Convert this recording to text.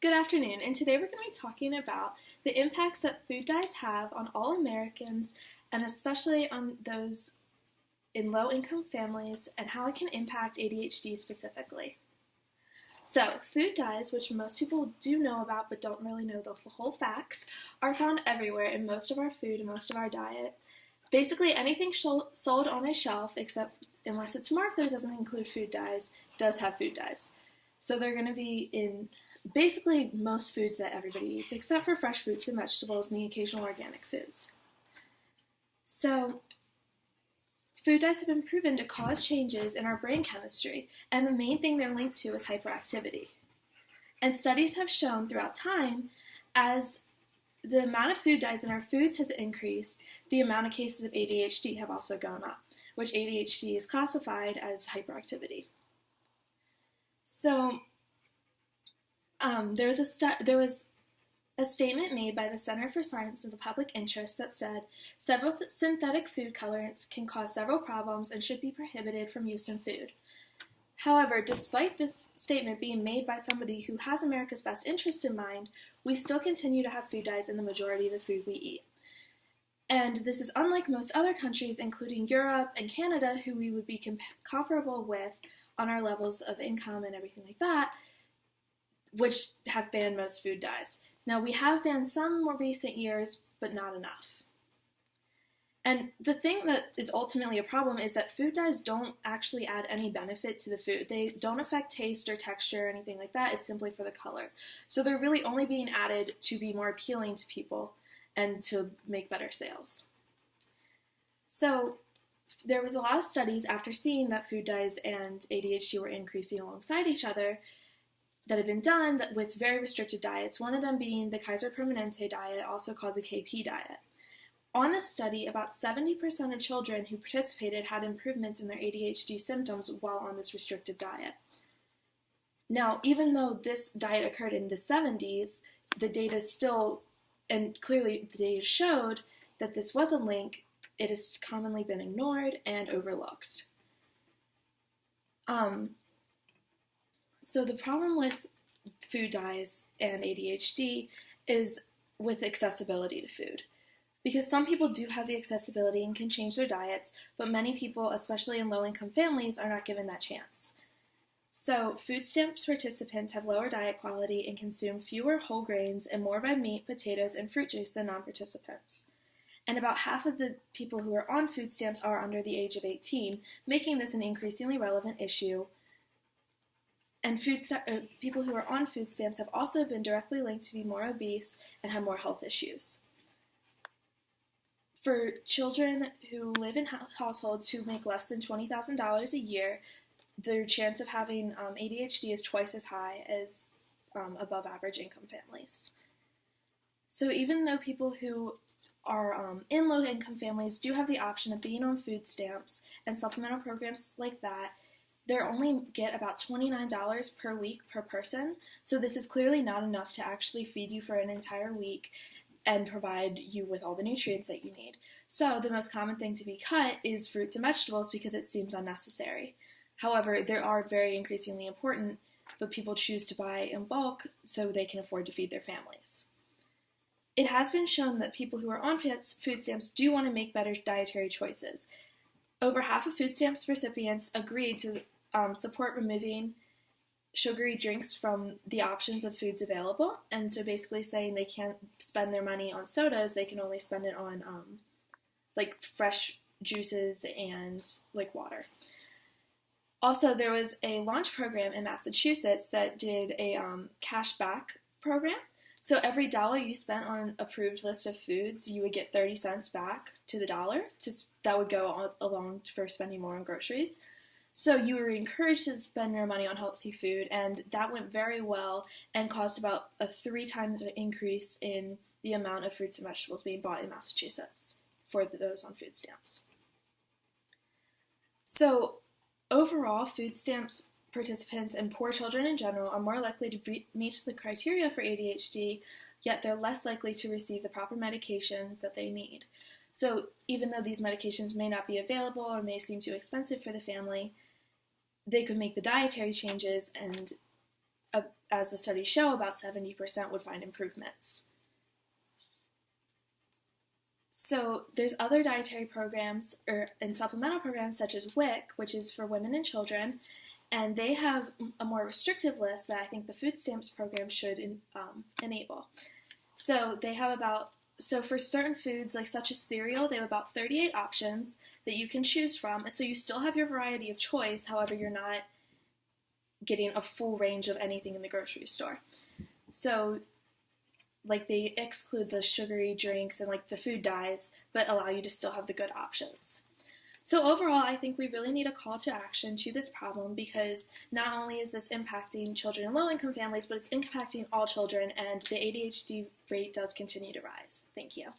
Good afternoon, and today we're going to be talking about the impacts that food dyes have on all Americans, and especially on those in low-income families, and how it can impact ADHD specifically. So, food dyes, which most people do know about but don't really know the whole facts, are found everywhere in most of our food and most of our diet. Basically, anything sold on a shelf, except unless it's marked that it doesn't include food dyes, does have food dyes. So they're going to be in basically most foods that everybody eats, except for fresh fruits and vegetables and the occasional organic foods. So, food dyes have been proven to cause changes in our brain chemistry, and the main thing they're linked to is hyperactivity. And studies have shown throughout time, as the amount of food dyes in our foods has increased, the amount of cases of ADHD have also gone up, which ADHD is classified as hyperactivity. So, there was a statement made by the Center for Science of the Public Interest that said, several synthetic food colorants can cause several problems and should be prohibited from use in food. However, despite this statement being made by somebody who has America's best interest in mind, we still continue to have food dyes in the majority of the food we eat. And this is unlike most other countries, including Europe and Canada, who we would be comparable with on our levels of income and everything like that, which have banned most food dyes. Now, we have banned some more recent years, but not enough. And the thing that is ultimately a problem is that food dyes don't actually add any benefit to the food. They don't affect taste or texture or anything like that. It's simply for the color. So they're really only being added to be more appealing to people and to make better sales. So there was a lot of studies after seeing that food dyes and ADHD were increasing alongside each other that have been done with very restricted diets, one of them being the Kaiser Permanente diet, also called the KP diet. On this study, about 70% of children who participated had improvements in their ADHD symptoms while on this restricted diet. Now, even though this diet occurred in the 70s, the data still, and clearly the data showed that this was a link. It has commonly been ignored and overlooked. So the problem with food dyes and ADHD is with accessibility to food. Because some people do have the accessibility and can change their diets, but many people, especially in low-income families, are not given that chance. So food stamps participants have lower diet quality and consume fewer whole grains and more red meat, potatoes, and fruit juice than non-participants. And about half of the people who are on food stamps are under the age of 18, making this an increasingly relevant issue. And people who are on food stamps have also been directly linked to be more obese and have more health issues. For children who live in households who make less than $20,000 a year, their chance of having ADHD is twice as high as above average income families. So even though people who are in low-income families do have the option of being on food stamps and supplemental programs like that, they only get about $29 per week per person, so this is clearly not enough to actually feed you for an entire week and provide you with all the nutrients that you need. So the most common thing to be cut is fruits and vegetables because it seems unnecessary. However, they are very increasingly important, but people choose to buy in bulk so they can afford to feed their families. It has been shown that people who are on food stamps do want to make better dietary choices. Over half of food stamps recipients agreed to support removing sugary drinks from the options of foods available, and so basically saying they can't spend their money on sodas, they can only spend it on like fresh juices and like water. Also, there was a launch program in Massachusetts that did a cash back program. So every dollar you spent on an approved list of foods, you would get 30 cents back to the dollar. That would go along for spending more on groceries. So you were encouraged to spend your money on healthy food, and that went very well and caused about a 3 times increase in the amount of fruits and vegetables being bought in Massachusetts for those on food stamps. So overall, food stamps participants and poor children in general are more likely to meet the criteria for ADHD, yet they're less likely to receive the proper medications that they need. So even though these medications may not be available or may seem too expensive for the family, they could make the dietary changes and as the studies show, about 70% would find improvements. So there's other dietary programs and supplemental programs such as WIC, which is for women and children, and they have a more restrictive list that I think the food stamps program should enable. So they have for certain foods, like such as cereal, they have about 38 options that you can choose from. So you still have your variety of choice, however, you're not getting a full range of anything in the grocery store. So like they exclude the sugary drinks and like the food dyes, but allow you to still have the good options. So overall, I think we really need a call to action to this problem, because not only is this impacting children in low-income families, but it's impacting all children, and the ADHD rate does continue to rise. Thank you.